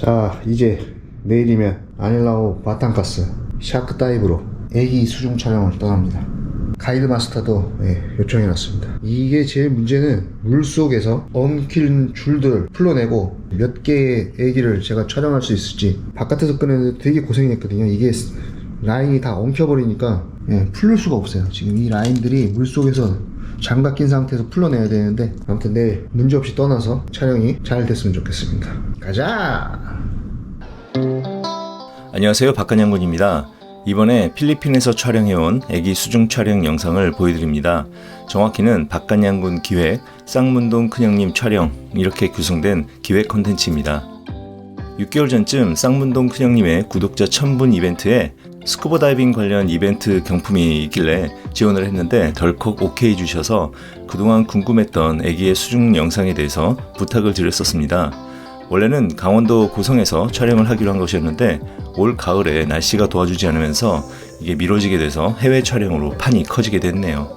자, 이제 내일이면 아닐라오 바탄가스 샤크 다이브로 애기 수중 촬영을 떠납니다. 가이드 마스터도 요청해놨습니다. 이게 제일 문제는 물속에서 엉킨 줄들 풀러내고 몇 개의 애기를 제가 촬영할 수 있을지. 바깥에서 꺼내는데 되게 고생했거든요. 이게 라인이 다 엉켜버리니까 풀릴 수가 없어요. 지금 이 라인들이 물속에서 장갑 낀 상태에서 풀러내야 되는데, 아무튼 내일 문제없이 떠나서 촬영이 잘 됐으면 좋겠습니다. 가자! 안녕하세요, 박간양군입니다. 이번에 필리핀에서 촬영해온 애기 수중 촬영 영상을 보여드립니다. 정확히는 박간양군 기획, 쌍문동 큰형님 촬영, 이렇게 구성된 기획 콘텐츠입니다. 6개월 전쯤 쌍문동 큰형님의 구독자 1000분 이벤트에 스쿠버 다이빙 관련 이벤트 경품이 있길래 지원을 했는데 덜컥 오케이 주셔서 그동안 궁금했던 애기의 수중 영상에 대해서 부탁을 드렸었습니다. 원래는 강원도 고성에서 촬영을 하기로 한 것이었는데 올 가을에 날씨가 도와주지 않으면서 이게 미뤄지게 돼서 해외 촬영으로 판이 커지게 됐네요.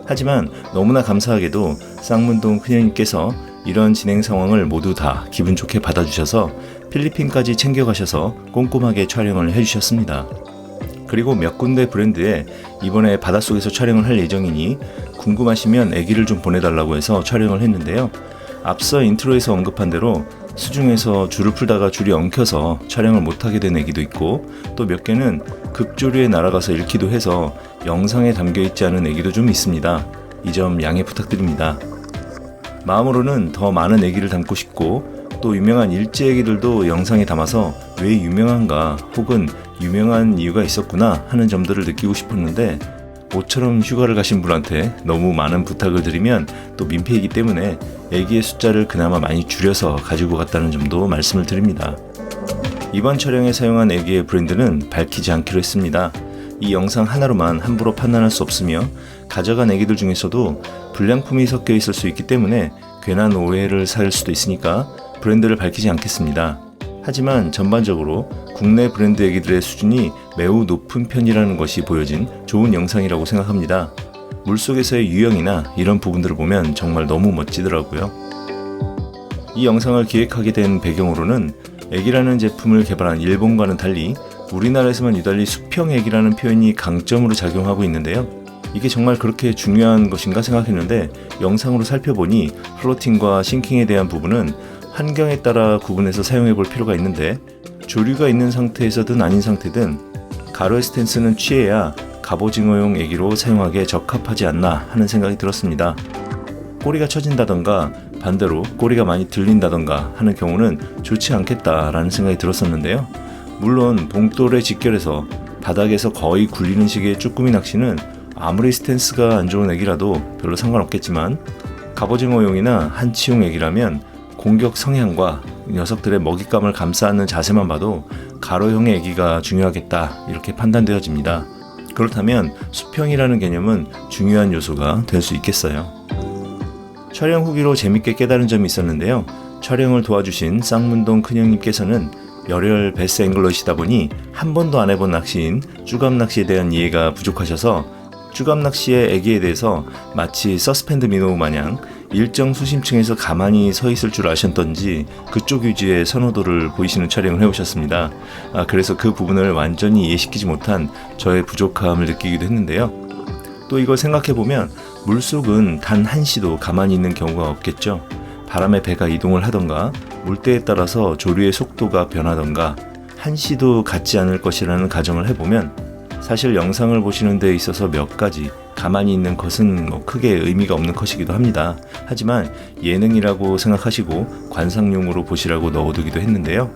하지만 너무나 감사하게도 쌍문동 큰형님께서 이런 진행 상황을 모두 다 기분 좋게 받아주셔서 필리핀까지 챙겨가셔서 꼼꼼하게 촬영을 해주셨습니다. 그리고 몇 군데 브랜드에 이번에 바닷속에서 촬영을 할 예정이니 궁금하시면 애기를 좀 보내달라고 해서 촬영을 했는데요. 앞서 인트로에서 언급한 대로 수중에서 줄을 풀다가 줄이 엉켜서 촬영을 못하게 된 애기도 있고, 또 몇 개는 급조류에 날아가서 잃기도 해서 영상에 담겨있지 않은 애기도 좀 있습니다. 이 점 양해 부탁드립니다. 마음으로는 더 많은 애기를 담고 싶고, 또 유명한 일제 애기들도 영상에 담아서 왜 유명한가, 혹은 유명한 이유가 있었구나 하는 점들을 느끼고 싶었는데, 모처럼 휴가를 가신 분한테 너무 많은 부탁을 드리면 또 민폐이기 때문에 애기의 숫자를 그나마 많이 줄여서 가지고 갔다는 점도 말씀을 드립니다. 이번 촬영에 사용한 애기의 브랜드는 밝히지 않기로 했습니다. 이 영상 하나로만 함부로 판단할 수 없으며 가져간 애기들 중에서도 불량품이 섞여 있을 수 있기 때문에 괜한 오해를 살 수도 있으니까 브랜드를 밝히지 않겠습니다. 하지만 전반적으로 국내 브랜드 애기들의 수준이 매우 높은 편이라는 것이 보여진 좋은 영상이라고 생각합니다. 물속에서의 유형이나 이런 부분들을 보면 정말 너무 멋지더라고요. 이 영상을 기획하게 된 배경으로는 애기라는 제품을 개발한 일본과는 달리 우리나라에서만 유달리 수평 애기라는 표현이 강점으로 작용하고 있는데요. 이게 정말 그렇게 중요한 것인가 생각했는데 영상으로 살펴보니 플로팅과 싱킹에 대한 부분은 환경에 따라 구분해서 사용해 볼 필요가 있는데, 조류가 있는 상태에서든 아닌 상태든 가로의 스탠스는 취해야 갑오징어용 애기로 사용하기에 적합하지 않나 하는 생각이 들었습니다. 꼬리가 처진다던가 반대로 꼬리가 많이 들린다던가 하는 경우는 좋지 않겠다라는 생각이 들었었는데요. 물론 봉돌에 직결해서 바닥에서 거의 굴리는 식의 쭈꾸미 낚시는 아무리 스탠스가 안 좋은 애기라도 별로 상관없겠지만, 갑오징어용이나 한치용 애기라면 공격 성향과 녀석들의 먹잇감을 감싸 안는 자세만 봐도 가로형의 애기가 중요하겠다, 이렇게 판단되어집니다. 그렇다면 수평이라는 개념은 중요한 요소가 될 수 있겠어요. 촬영 후기로 재밌게 깨달은 점이 있었는데요. 촬영을 도와주신 쌍문동 큰형님께서는 열혈 베스 앵글러시다 보니 한 번도 안 해본 낚시인 쭈갑 낚시에 대한 이해가 부족하셔서 쭈갑 낚시의 애기에 대해서 마치 서스펜드 미노우 마냥 일정 수심층에서 가만히 서 있을 줄 아셨던지 그쪽 위주의 선호도를 보이시는 촬영을 해오셨습니다. 그래서 그 부분을 완전히 이해시키지 못한 저의 부족함을 느끼기도 했는데요. 또 이걸 생각해보면 물속은 단 한시도 가만히 있는 경우가 없겠죠. 바람에 배가 이동을 하던가 물때에 따라서 조류의 속도가 변하던가 한시도 같지 않을 것이라는 가정을 해보면 사실 영상을 보시는 데 있어서 몇 가지 가만히 있는 것은 크게 의미가 없는 컷이기도 합니다. 하지만 예능이라고 생각하시고 관상용으로 보시라고 넣어두기도 했는데요.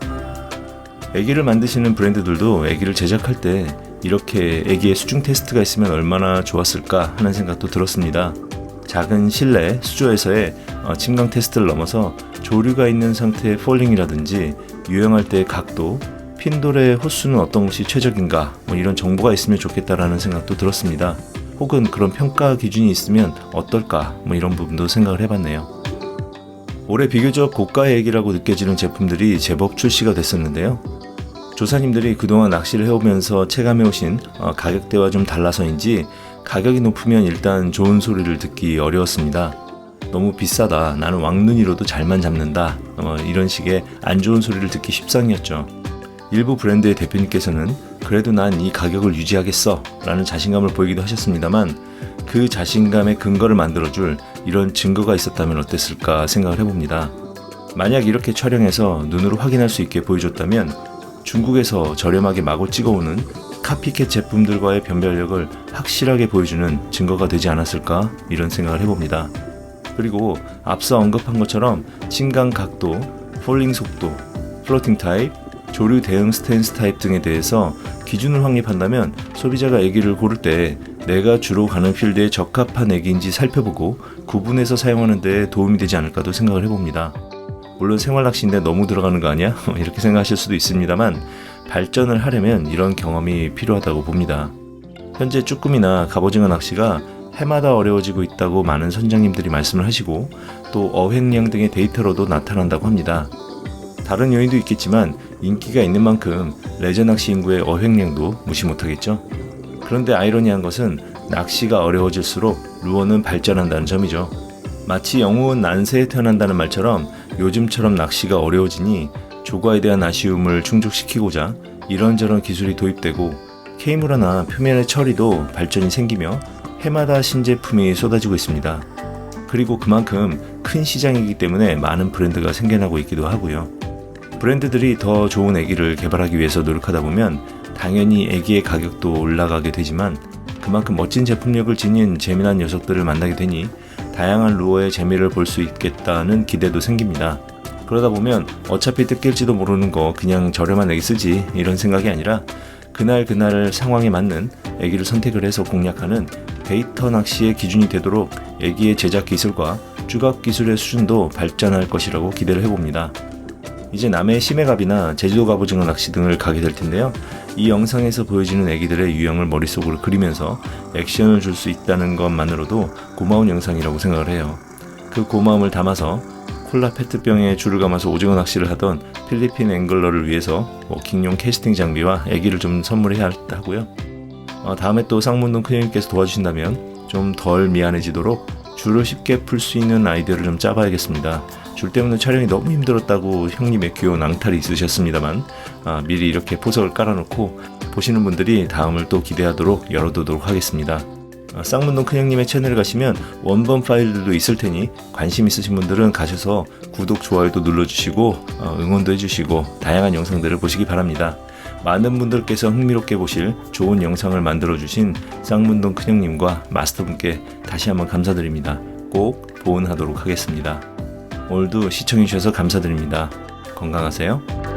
애기를 만드시는 브랜드들도 애기를 제작할 때 이렇게 애기의 수중 테스트가 있으면 얼마나 좋았을까 하는 생각도 들었습니다. 작은 실내 수조에서의 침강 테스트를 넘어서 조류가 있는 상태의 폴링이라든지 유영할 때의 각도, 핀돌의 호수는 어떤 것이 최적인가, 이런 정보가 있으면 좋겠다라는 생각도 들었습니다. 혹은 그런 평가 기준이 있으면 어떨까, 이런 부분도 생각을 해봤네요. 올해 비교적 고가의 애기라고 느껴지는 제품들이 제법 출시가 됐었는데요. 조사님들이 그동안 낚시를 해오면서 체감해오신 가격대와 좀 달라서인지 가격이 높으면 일단 좋은 소리를 듣기 어려웠습니다. 너무 비싸다, 나는 왕눈이로도 잘만 잡는다, 이런 식의 안 좋은 소리를 듣기 십상이었죠. 일부 브랜드의 대표님께서는 그래도 난 이 가격을 유지하겠어 라는 자신감을 보이기도 하셨습니다만, 그 자신감의 근거를 만들어줄 이런 증거가 있었다면 어땠을까 생각을 해봅니다. 만약 이렇게 촬영해서 눈으로 확인할 수 있게 보여줬다면 중국에서 저렴하게 마구 찍어오는 카피캣 제품들과의 변별력을 확실하게 보여주는 증거가 되지 않았을까, 이런 생각을 해봅니다. 그리고 앞서 언급한 것처럼 진강 각도, 폴링 속도, 플로팅 타입, 조류 대응 스탠스 타입 등에 대해서 기준을 확립한다면 소비자가 애기를 고를 때 내가 주로 가는 필드에 적합한 애기인지 살펴보고 구분해서 사용하는 데 도움이 되지 않을까도 생각을 해봅니다. 물론 생활낚시인데 너무 들어가는 거 아니야? 이렇게 생각하실 수도 있습니다만, 발전을 하려면 이런 경험이 필요하다고 봅니다. 현재 쭈꾸미나 갑오징어 낚시가 해마다 어려워지고 있다고 많은 선장님들이 말씀을 하시고, 또 어획량 등의 데이터로도 나타난다고 합니다. 다른 요인도 있겠지만 인기가 있는 만큼 레저 낚시 인구의 어획량도 무시 못하겠죠. 그런데 아이러니한 것은 낚시가 어려워질수록 루어는 발전한다는 점이죠. 마치 영웅은 난세에 태어난다는 말처럼 요즘처럼 낚시가 어려워지니 조과에 대한 아쉬움을 충족시키고자 이런저런 기술이 도입되고, K물화나 표면의 처리도 발전이 생기며 해마다 신제품이 쏟아지고 있습니다. 그리고 그만큼 큰 시장이기 때문에 많은 브랜드가 생겨나고 있기도 하고요. 브랜드들이 더 좋은 애기를 개발하기 위해서 노력하다 보면 당연히 애기의 가격도 올라가게 되지만, 그만큼 멋진 제품력을 지닌 재미난 녀석들을 만나게 되니 다양한 루어의 재미를 볼 수 있겠다는 기대도 생깁니다. 그러다 보면 어차피 뜯길지도 모르는 거 그냥 저렴한 애기 쓰지, 이런 생각이 아니라 그날 상황에 맞는 애기를 선택을 해서 공략하는 데이터 낚시의 기준이 되도록 애기의 제작 기술과 주각 기술의 수준도 발전할 것이라고 기대를 해봅니다. 이제 남해 심해갑이나 제주도 갑오징어 낚시 등을 가게 될 텐데요. 이 영상에서 보여지는 애기들의 유형을 머릿속으로 그리면서 액션을 줄 수 있다는 것만으로도 고마운 영상이라고 생각을 해요. 그 고마움을 담아서 콜라 페트병에 줄을 감아서 오징어 낚시를 하던 필리핀 앵글러를 위해서 워킹용 캐스팅 장비와 애기를 좀 선물해야 하고요. 다음에 또 쌍문동 큰형님께서 도와주신다면 좀 덜 미안해지도록 줄을 쉽게 풀 수 있는 아이디어를 좀 짜봐야겠습니다. 줄 때문에 촬영이 너무 힘들었다고 형님의 귀여운 앙탈이 있으셨습니다만, 미리 이렇게 포석을 깔아놓고 보시는 분들이 다음을 또 기대하도록 열어두도록 하겠습니다. 쌍문동 큰형님의 채널에 가시면 원본 파일들도 있을 테니 관심 있으신 분들은 가셔서 구독, 좋아요도 눌러주시고 응원도 해주시고 다양한 영상들을 보시기 바랍니다. 많은 분들께서 흥미롭게 보실 좋은 영상을 만들어주신 쌍문동 큰형님과 마스터분께 다시 한번 감사드립니다. 꼭 보온하도록 하겠습니다. 오늘도 시청해주셔서 감사드립니다. 건강하세요.